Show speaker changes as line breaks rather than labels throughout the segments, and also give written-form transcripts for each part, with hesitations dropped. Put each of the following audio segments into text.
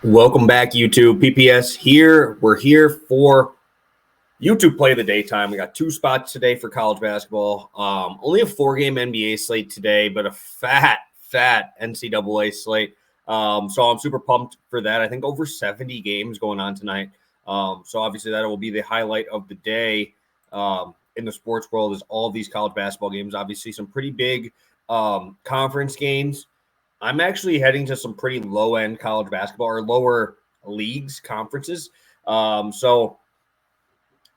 Welcome back, YouTube. PPS here. We're here for YouTube Play of the Daytime. We got two spots today for college basketball. Only a 4-game NBA slate today, but a fat NCAA slate. So I'm super pumped for that. I think over 70 games going on tonight. So obviously that will be the highlight of the day in the sports world is all these college basketball games. Obviously some pretty big conference games. I'm actually heading to some pretty low-end college basketball or lower leagues, conferences. So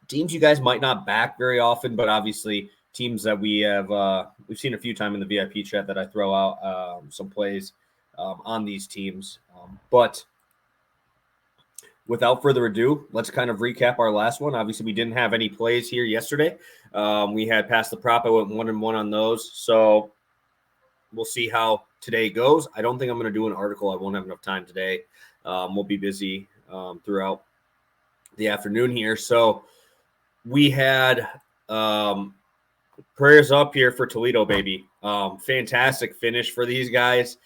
teams you guys might not back very often, but obviously teams that we've seen a few times in the VIP chat that I throw out some plays on these teams. But without further ado, let's kind of recap our last one. Obviously, we didn't have any plays here yesterday. We had passed the prop. I went 1-1 on those. So we'll see how today goes. I don't think I'm going to do an article. I won't have enough time today. We'll be busy throughout the afternoon here. So we had prayers up here for Toledo, baby. Fantastic finish for these guys.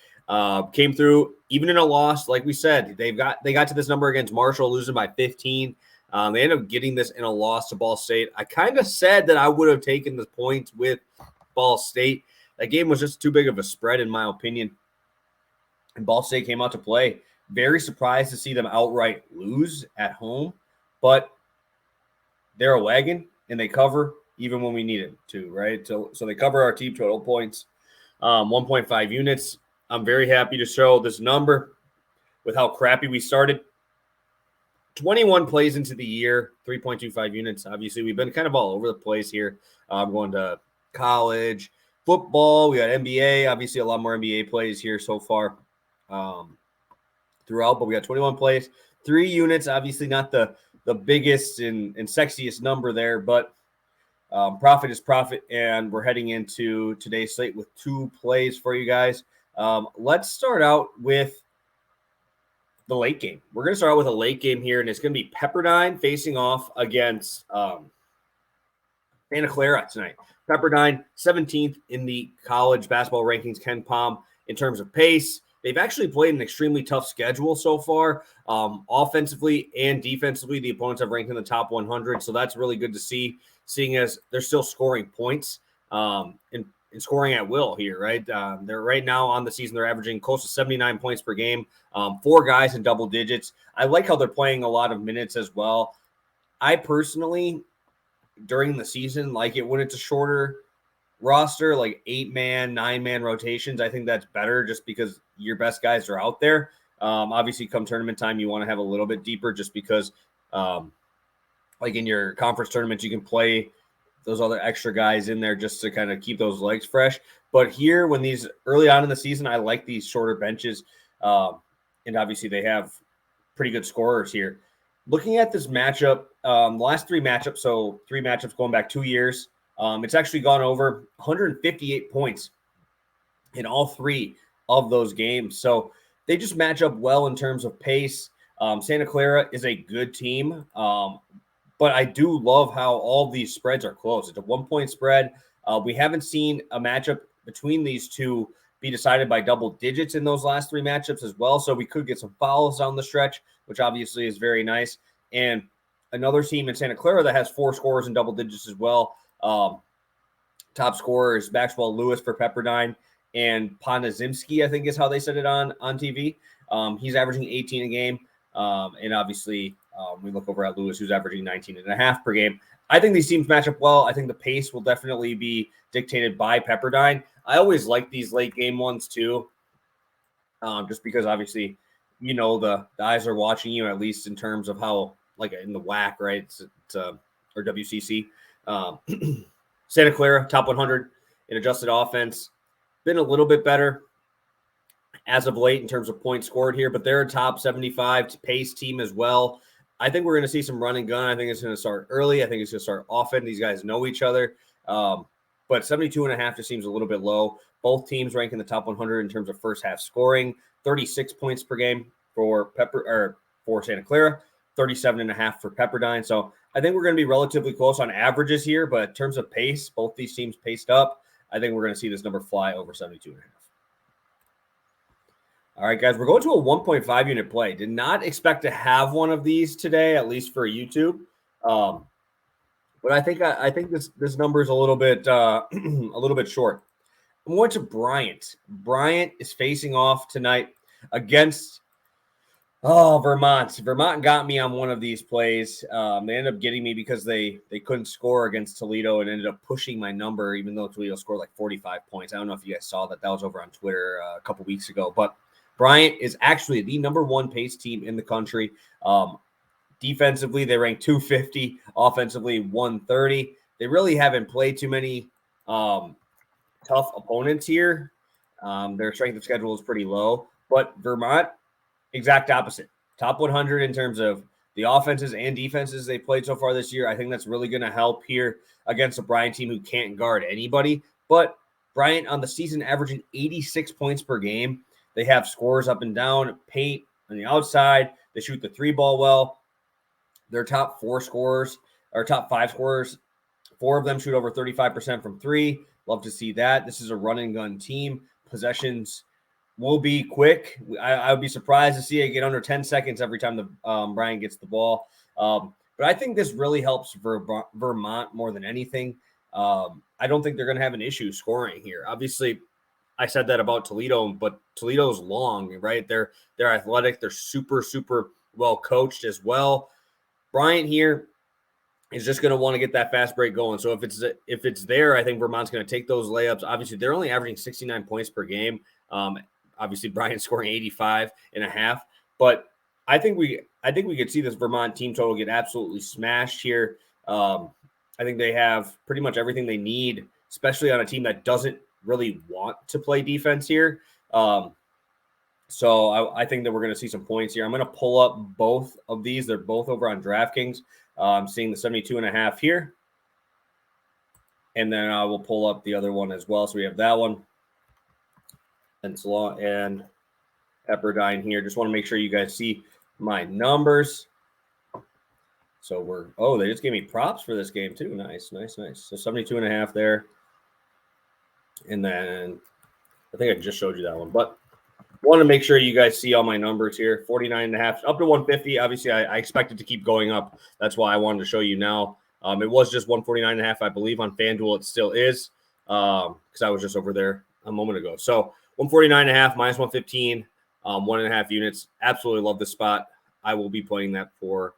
Came through even in a loss. Like we said, they got to this number against Marshall, losing by 15. They ended up getting this in a loss to Ball State. I kind of said that I would have taken the points with Ball State. That game was just too big of a spread, in my opinion. And Ball State came out to play. Very surprised to see them outright lose at home. But they're a wagon, and they cover even when we need it to, right? So they cover our team total points, 1.5 units. I'm very happy to show this number with how crappy we started. 21 plays into the year, 3.25 units. Obviously, we've been kind of all over the place here. Going to college, football, we got NBA. Obviously, a lot more NBA plays here so far throughout, but we got 21 plays, 3 units. Obviously, not the biggest and sexiest number there, but profit is profit, and we're heading into today's slate with 2 plays for you guys. Let's start out with the late game. We're going to start out with a late game here, and it's going to be Pepperdine facing off against Santa Clara tonight. Pepperdine, 17th in the college basketball rankings, Ken Pom, in terms of pace. They've actually played an extremely tough schedule so far. Offensively and defensively, the opponents have ranked in the top 100, so that's really good to see, seeing as they're still scoring points and scoring at will here, right? They're right now on the season, they're averaging close to 79 points per game, 4 guys in double digits. I like how they're playing a lot of minutes as well. I personally, during the season, like it when it's a shorter roster, like 8-man, 9-man rotations. I think that's better just because your best guys are out there. Obviously, come tournament time, you want to have a little bit deeper just because, like in your conference tournaments, you can play those other extra guys in there just to kind of keep those legs fresh. But here, when these early on in the season, I like these shorter benches. And obviously, they have pretty good scorers here. Looking at this matchup, the last 3 matchups, so 3 matchups going back 2 years, it's actually gone over 158 points in all 3 of those games. So they just match up well in terms of pace. Santa Clara is a good team, but I do love how all these spreads are close. It's a 1-point spread. We haven't seen a matchup between these two be decided by double digits in those last 3 matchups as well. So we could get some fouls down the stretch, which obviously is very nice. And another team in Santa Clara that has 4 scorers in double digits as well. Top scorer is Maxwell Lewis for Pepperdine, and Panazimski, I think is how they said it on TV. He's averaging 18 a game. And obviously, we look over at Lewis, who's averaging 19.5 per game. I think these teams match up well. I think the pace will definitely be dictated by Pepperdine. I always like these late game ones too, just because obviously, the eyes are watching you, at least in terms of how, like in the WAC, right? It's or WCC. Santa Clara, top 100 in adjusted offense. Been a little bit better as of late in terms of points scored here, but they're a top 75 pace team as well. I think we're going to see some run and gun. I think it's going to start early. I think it's going to start often. These guys know each other. But 72.5 just seems a little bit low. Both teams rank in the top 100 in terms of first half scoring. 36 points per game for Santa Clara, 37.5 for Pepperdine. So I think we're going to be relatively close on averages here, but in terms of pace, both these teams paced up. I think we're going to see this number fly over 72.5. All right, guys, we're going to a 1.5 unit play. Did not expect to have one of these today, at least for YouTube. But I think this number is a little bit a little bit short. I'm going to Bryant. Bryant is facing off tonight against Vermont. Vermont got me on one of these plays. They ended up getting me because they couldn't score against Toledo and ended up pushing my number, even though Toledo scored like 45 points. I don't know if you guys saw that. That was over on Twitter a couple weeks ago. But Bryant is actually the number one pace team in the country. Defensively, they rank 250. Offensively, 130. They really haven't played too many tough opponents here. Their strength of schedule is pretty low. But Vermont, exact opposite. Top 100 in terms of the offenses and defenses they played so far this year. I think that's really going to help here against a Bryant team who can't guard anybody. But Bryant on the season averaging 86 points per game. They have scores up and down, paint on the outside. They shoot the three ball well. Their top five scorers, 4 of them shoot over 35% from three. Love to see that. This is a run and gun team. Possessions will be quick. I would be surprised to see it get under 10 seconds every time the Bryant gets the ball. But I think this really helps Vermont more than anything. I don't think they're going to have an issue scoring here. Obviously, I said that about Toledo, but Toledo's long, right? They're athletic. They're super, super well coached as well. Bryant here is just going to want to get that fast break going. So if it's there, I think Vermont's going to take those layups. Obviously, they're only averaging 69 points per game. Obviously, Bryant scoring 85.5. But I think we could see this Vermont team total get absolutely smashed here. I think they have pretty much everything they need, especially on a team that doesn't really want to play defense here. So I think that we're going to see some points here. I'm going to pull up both of these. They're both over on DraftKings. I'm seeing the 72.5 here. And then I will pull up the other one as well. So we have that one. And Pepperdine here. Just want to make sure you guys see my numbers. So they just gave me props for this game too. Nice. So 72.5 there. And then I think I just showed you that one. But want to make sure you guys see all my numbers here. 49.5 up to 150. Obviously, I expect it to keep going up. That's why I wanted to show you now. It was just 149.5, I believe, on FanDuel. It still is because I was just over there a moment ago. So 149.5 minus 115, 1.5 units. Absolutely love this spot. I will be playing that for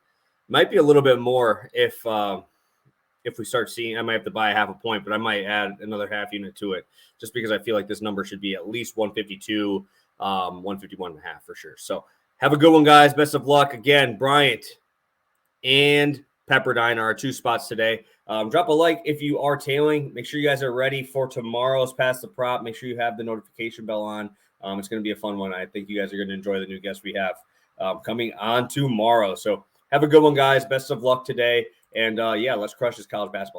might be a little bit more if we start seeing. I might have to buy a half a point, but I might add another half unit to it just because I feel like this number should be at least 152. 151.5 for sure. So have a good one, guys. Best of luck. Again, Bryant and Pepperdine are our 2 spots today. Drop a like if you are tailing. Make sure you guys are ready for tomorrow's Pass the Prop. Make sure you have the notification bell on. It's going to be a fun one. I think you guys are going to enjoy the new guests we have coming on tomorrow. So have a good one, guys. Best of luck today. And let's crush this college basketball.